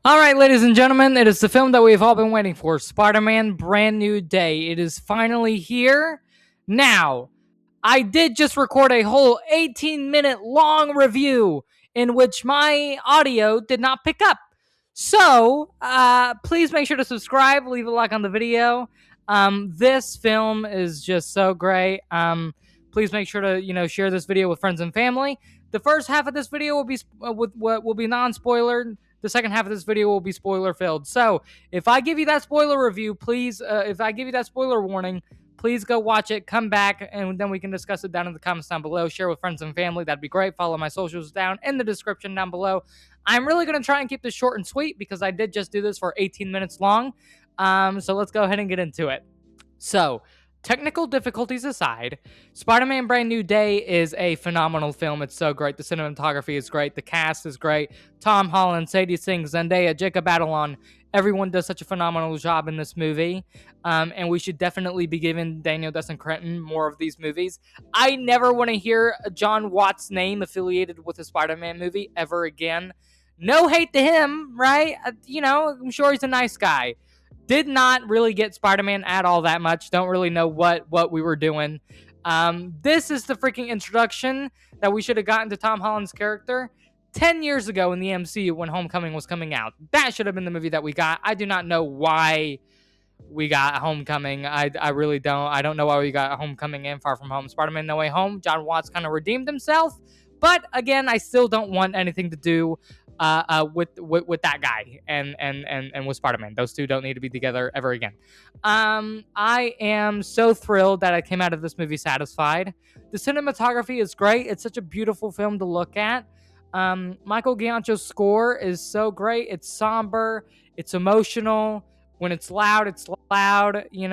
All right, ladies and gentlemen, it is the film that we've all been waiting for, Spider-Man Brand New Day. It is finally here. Now, I did just record a whole 18-minute long review in which my audio did not pick up. So, please make sure to subscribe, leave a like on the video. This film is just so great. Please make sure to, share this video with friends and family. The first half of this video will be with what will be non-spoiler. The second half of this video will be spoiler filled. So if I give you that spoiler review, please, if I give you that spoiler warning, please go watch it, come back, and then we can discuss it down in the comments down below. Share with friends and family. That'd be great. Follow my socials down in the description down below. I'm really going to try and keep this short and sweet because I did just do this for 18 minutes long. So let's go ahead and get into it. So, technical difficulties aside, Spider-Man Brand New Day is a phenomenal film. It's so great. The cinematography is great. The cast is great. Tom Holland, Sadie Singh, Zendaya, Jacob Batalon. Everyone does such a phenomenal job in this movie. And we should definitely be giving Daniel Cretton more of these movies. I never want to hear John Watts' name affiliated with a Spider-Man movie ever again. No hate to him, right? I'm sure he's a nice guy. Did not really get Spider-Man at all that much. Don't really know what we were doing. This is the freaking introduction that we should have gotten to Tom Holland's character 10 years ago in the MCU when Homecoming was coming out. That should have been the movie that we got. I do not know why we got Homecoming. I really don't. I don't know why we got Homecoming and Far From Home. Spider-Man No Way Home, John Watts kind of redeemed himself. But again, I still don't want anything to do with that guy and with Spider-Man. Those two don't need to be together ever again. I am so thrilled that I came out of this movie satisfied. The cinematography is great. It's such a beautiful film to look at. Michael Giacchino's score is so great. It's somber. It's emotional. When it's loud, it's loud. He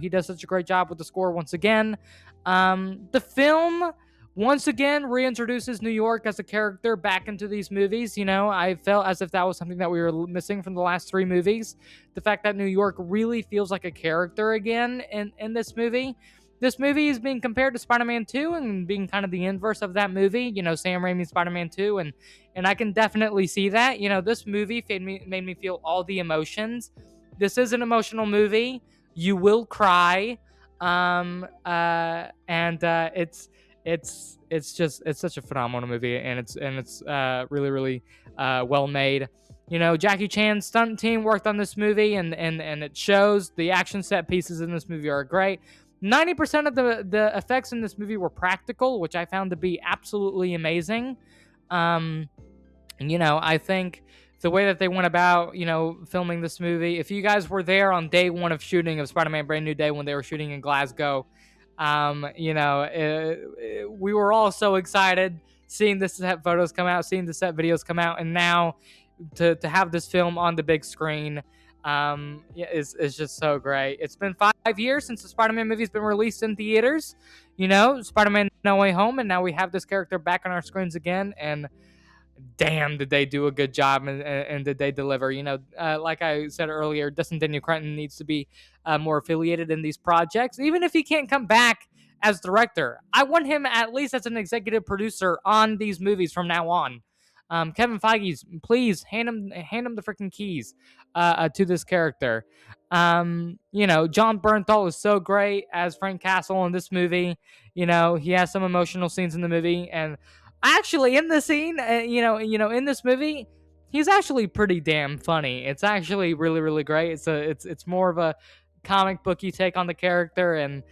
does such a great job with the score once again. The film once again reintroduces New York as a character back into these movies. I felt as if that was something that we were missing from the last three movies. The fact that New York really feels like a character again in this movie. This movie is being compared to Spider-Man 2 and being kind of the inverse of that movie, Sam Raimi's Spider-Man 2, and I can definitely see that. This movie made me feel all the emotions. This is an emotional movie. You will cry. It's such a phenomenal movie, and it's really really well made. Jackie Chan's stunt team worked on this movie, and it shows. The action set pieces in this movie are great. 90% of the effects in this movie were practical, which I found to be absolutely amazing. I think the way that they went about, filming this movie. If you guys were there on day one of shooting of Spider-Man Brand New Day when they were shooting in Glasgow, we were all so excited seeing the set photos come out, seeing the set videos come out, and now to have this film on the big screen is just so great. It's been 5 years since the Spider-Man movie's been released in theaters. Spider-Man No Way Home, and now we have this character back on our screens again, and damn, did they do a good job and did they deliver? Like I said earlier, Daniel Cretton needs to be more affiliated in these projects, even if he can't come back as director. I want him at least as an executive producer on these movies from now on. Kevin Feige, please hand him the freaking keys to this character. John Bernthal is so great as Frank Castle in this movie. He has some emotional scenes in the movie, and actually in the scene, in this movie, he's actually pretty damn funny. It's actually really really great. It's more of a comic booky take on the character, and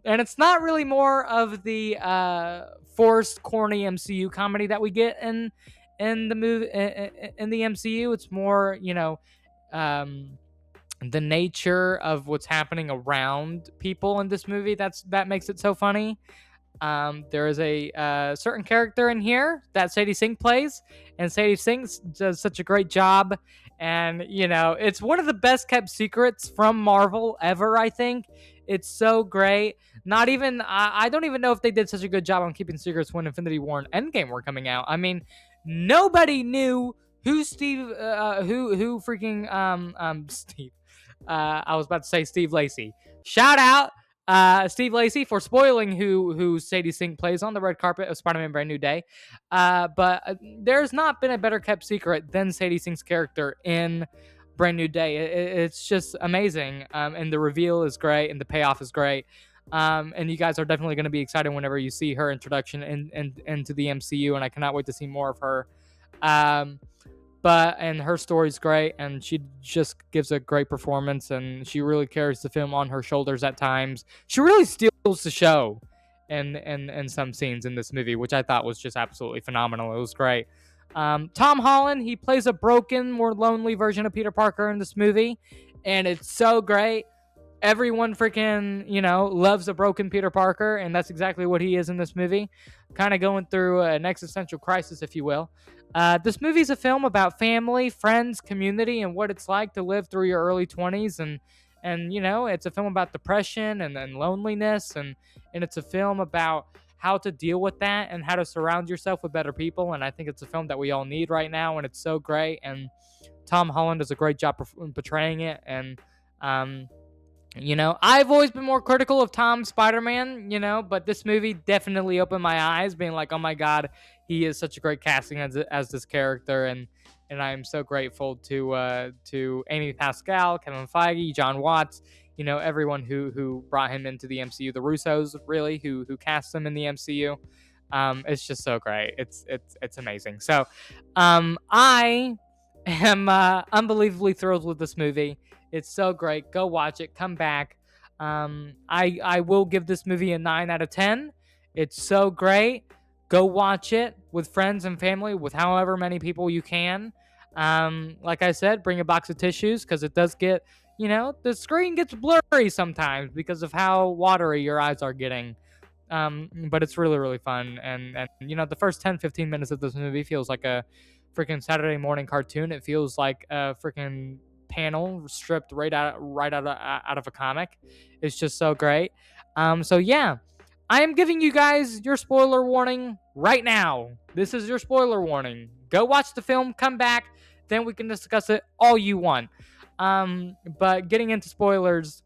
it's not really more of the forced corny MCU comedy that we get in the movie in the MCU. It's more the nature of what's happening around people in this movie that makes it so funny. There is a certain character in here that Sadie Singh plays, and Sadie Singh does such a great job. And it's one of the best kept secrets from Marvel ever. I think it's so great. Not even I don't even know if they did such a good job on keeping secrets when Infinity War and Endgame were coming out. I mean, nobody knew who Steve Steve. I was about to say Steve Lacy. Shout out Steve Lacy for spoiling who Sadie Sink plays on the red carpet of Spider-Man: Brand New Day. But there's not been a better kept secret than Sadie Sink's character in Brand New Day. It's just amazing, and the reveal is great, and the payoff is great. And you guys are definitely going to be excited whenever you see her introduction into the MCU, and I cannot wait to see more of her. And her story's great, and she just gives a great performance, and she really carries the film on her shoulders at times. She really steals the show in some scenes in this movie, which I thought was just absolutely phenomenal. It was great. Tom Holland, he plays a broken, more lonely version of Peter Parker in this movie, and it's so great. Everyone freaking, loves a broken Peter Parker, and that's exactly what he is in this movie. Kind of going through an existential crisis, if you will. This movie is a film about family, friends, community, and what it's like to live through your early 20s. And it's a film about depression and loneliness. And it's a film about how to deal with that and how to surround yourself with better people. And I think it's a film that we all need right now, and it's so great. And Tom Holland does a great job portraying it. And, I've always been more critical of Tom Spider-Man, but this movie definitely opened my eyes, being like, oh my God, he is such a great casting as this character. And I'm so grateful to Amy Pascal, Kevin Feige, John Watts, everyone who brought him into the MCU, the Russos, really, who cast him in the MCU. It's just so great. It's amazing. So, I am unbelievably thrilled with this movie. It's so great. Go watch it. Come back. I will give this movie a 9 out of 10. It's so great. Go watch it with friends and family, with however many people you can. Like I said, bring a box of tissues, because it does get, the screen gets blurry sometimes because of how watery your eyes are getting. But it's really, really fun. And the first 10-15 minutes of this movie feels like a freaking Saturday morning cartoon. It feels like a freaking panel stripped right out of a comic. It's just so great. So yeah, I am giving you guys your spoiler warning right now. This is your spoiler warning. Go watch the film, come back, then we can discuss it all you want. But getting into spoilers,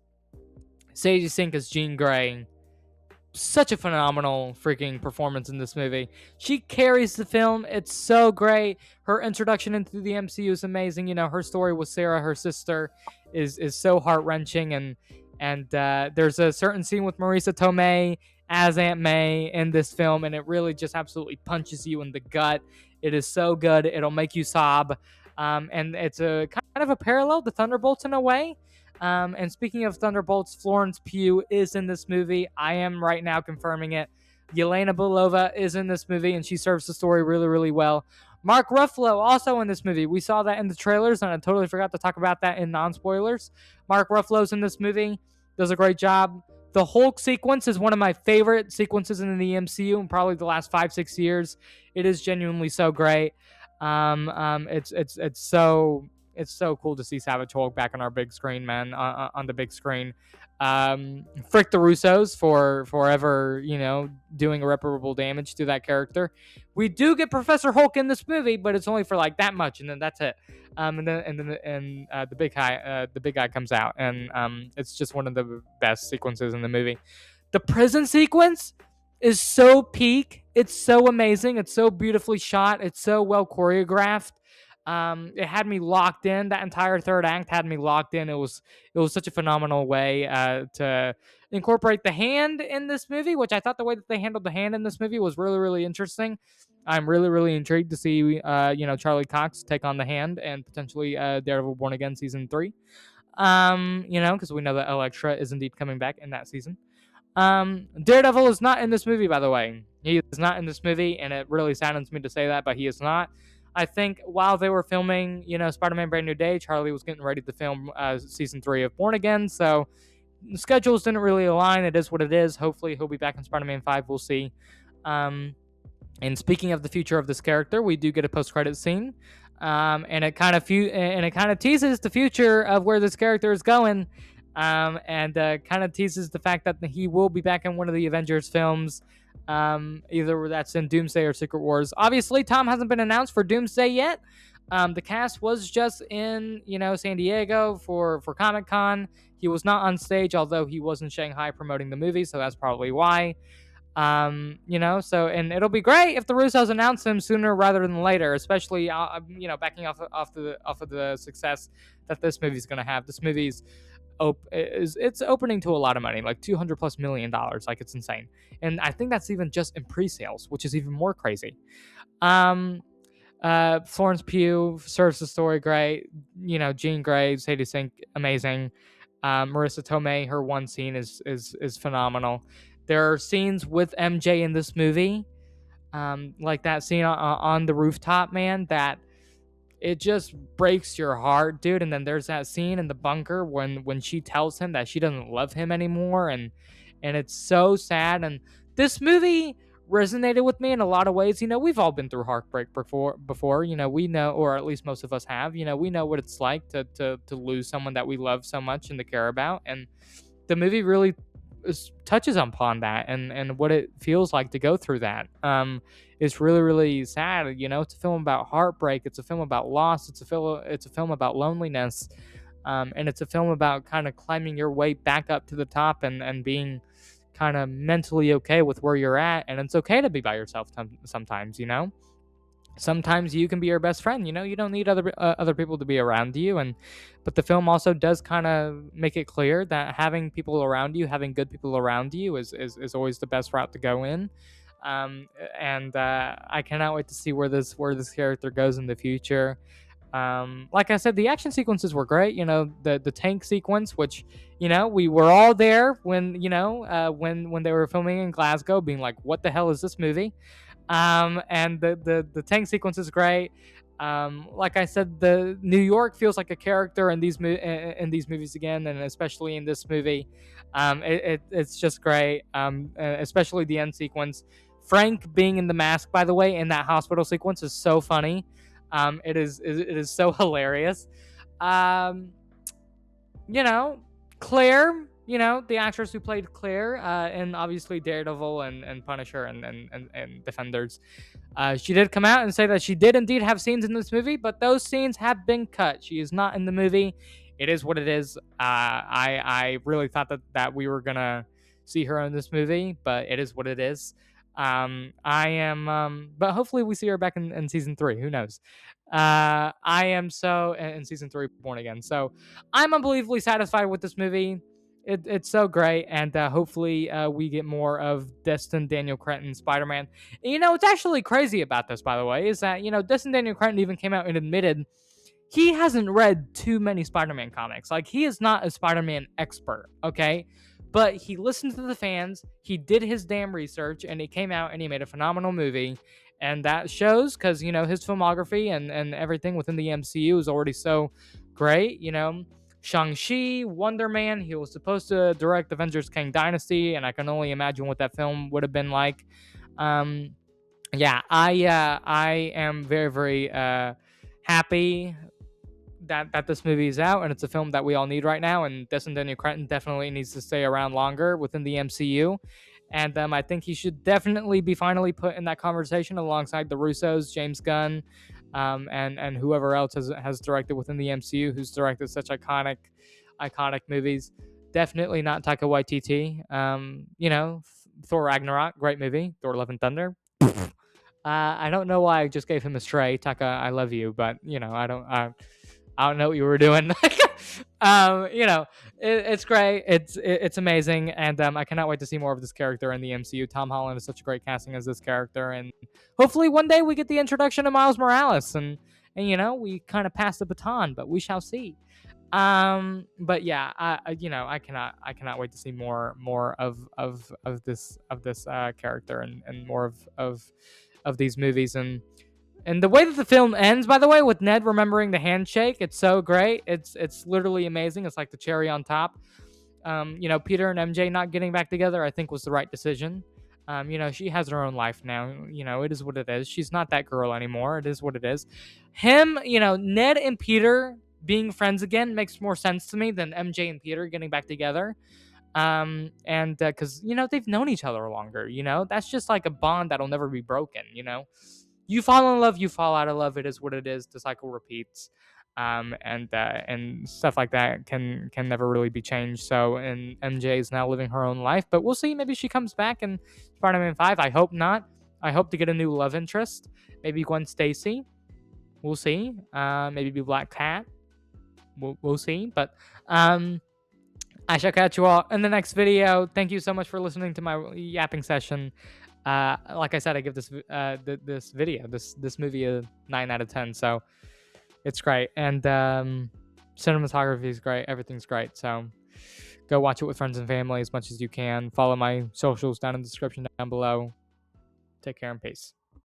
Sadie Sink as Jean Grey, such a phenomenal freaking performance in this movie. She carries the film. It's so great. Her introduction into the MCU is amazing. Her story with Sarah, her sister, is so heart-wrenching. And there's a certain scene with Marisa Tomei as Aunt May in this film, and it really just absolutely punches you in the gut. It is so good. It'll make you sob. And it's a kind of a parallel to Thunderbolts in a way. And speaking of Thunderbolts, Florence Pugh is in this movie. I am right now confirming it. Yelena Belova is in this movie, and she serves the story really, really well. Mark Ruffalo also in this movie. We saw that in the trailers, and I totally forgot to talk about that in non-spoilers. Mark Ruffalo's in this movie. Does a great job. The Hulk sequence is one of my favorite sequences in the MCU in probably the last 5-6 years. It is genuinely so great. It's so cool to see Savage Hulk back on our big screen, man, on the big screen. Frick the Russos for forever, doing irreparable damage to that character. We do get Professor Hulk in this movie, but it's only for like that much, and then that's it. And the big guy comes out, and it's just one of the best sequences in the movie. The prison sequence is so peak. It's so amazing. It's so beautifully shot. It's so well choreographed. It had me locked in. That entire third act had me locked in. It was such a phenomenal way to incorporate the hand in this movie, which I thought the way that they handled the hand in this movie was really, really interesting. I'm really, really intrigued to see Charlie Cox take on the hand and potentially Daredevil Born Again season 3. Because we know that Elektra is indeed coming back in that season. Daredevil is not in this movie, by the way. He is not in this movie, and it really saddens me to say that, but he is not. I think while they were filming, Spider-Man Brand New Day, Charlie was getting ready to film season 3 of Born Again, so the schedules didn't really align. It is what it is. Hopefully he'll be back in Spider-Man 5. We'll see. And speaking of the future of this character, we do get a post-credit scene, and it kind of teases the future of where this character is going, and kind of teases the fact that he will be back in one of the Avengers films. Either that's in Doomsday or Secret Wars. Obviously, Tom hasn't been announced for Doomsday yet, The cast was just in, San Diego for Comic Con. He was not on stage, although he was in Shanghai promoting the movie, so that's probably why. So and it'll be great if the Russos announce him sooner rather than later, especially backing off of the success that this movie's gonna have. This movie's it's opening to a lot of money, like $200+ million, like it's insane, and I think that's even just in pre-sales, which is even more crazy. Florence Pugh serves the story great. Jean Grey, Sadie Sink, amazing. Marissa Tomei, her one scene is phenomenal. There are scenes with MJ in this movie, like that scene on the rooftop, man, that it just breaks your heart, dude. And then there's that scene in the bunker when she tells him that she doesn't love him anymore, and it's so sad. And this movie resonated with me in a lot of ways. We've all been through heartbreak before. We know, or at least most of us have. We know what it's like to lose someone that we love so much and to care about. And the movie really touches upon that and what it feels like to go through that. It's really, really sad. It's a film about heartbreak. It's a film about loss. It's a film about loneliness. And it's a film about kind of climbing your way back up to the top and being kind of mentally okay with where you're at. And it's okay to be by yourself sometimes. Sometimes you can be your best friend. You don't need other people to be around you. But the film also does kind of make it clear that having people around you, having good people around you, is always the best route to go in. And I cannot wait to see where this character goes in the future. Like I said, the action sequences were great. The tank sequence, which we were all there when when they were filming in Glasgow, being like, "What the hell is this movie?" And the tank sequence is great. Like I said, the New York feels like a character in these movies again, and especially in this movie. It's just great. Especially the end sequence. Frank being in the mask, by the way, in that hospital sequence is so funny. It is so hilarious. Um, Claire, the actress who played Claire, and obviously Daredevil and Punisher and Defenders. She did come out and say that she did indeed have scenes in this movie, but those scenes have been cut. She is not in the movie. It is what it is. I really thought that we were gonna see her in this movie, but it is what it is. But hopefully we see her back in season 3. Who knows? I am so in season 3, Born Again. So I'm unbelievably satisfied with this movie. It's so great, and hopefully we get more of Destin Daniel Cretton Spider-Man. And, what's actually crazy about this, by the way, is that Destin Daniel Cretton even came out and admitted he hasn't read too many Spider-Man comics. Like, he is not a Spider-Man expert, okay? But he listened to the fans, he did his damn research, and he came out and he made a phenomenal movie. And that shows because, his filmography and everything within the MCU is already so great. Shang-Chi, Wonder Man, he was supposed to direct Avengers Kang Dynasty, and I can only imagine what that film would have been like. I am very, very happy that this movie is out, and it's a film that we all need right now, and Destin Daniel Cretton definitely needs to stay around longer within the MCU. And I think he should definitely be finally put in that conversation alongside the Russos, James Gunn, and whoever else has directed within the MCU, who's directed such iconic movies. Definitely not Taika Waititi. Thor Ragnarok, great movie. Thor: Love and Thunder. I don't know why I just gave him a stray. Taika, I love you, but I don't know what you were doing. It's great. It's amazing, and I cannot wait to see more of this character in the MCU. Tom Holland is such a great casting as this character, and hopefully one day we get the introduction of Miles Morales, and we kind of pass the baton, but we shall see. But yeah, I cannot wait to see more of this character and more of these movies. And the way that the film ends, by the way, with Ned remembering the handshake, it's so great. It's literally amazing. It's like the cherry on top. Peter and MJ not getting back together, I think, was the right decision. She has her own life now. It is what it is. She's not that girl anymore. It is what it is. Him, Ned and Peter being friends again makes more sense to me than MJ and Peter getting back together. And because they've known each other longer. That's just like a bond that'll never be broken. you fall in love, you fall out of love. It is what it is. The cycle repeats. And stuff like that can never really be changed. So, and MJ is now living her own life, but we'll see. Maybe she comes back in Spider-Man 5. I hope not. I hope to get a new love interest. Maybe Gwen Stacy. We'll see. Maybe Black Cat. We'll see. But I shall catch you all in the next video. Thank you so much for listening to my yapping session. Like I said, I give this this movie a 9 out of 10. So it's great, and cinematography is great. Everything's great. So go watch it with friends and family as much as you can. Follow my socials down in the description down below. Take care and peace.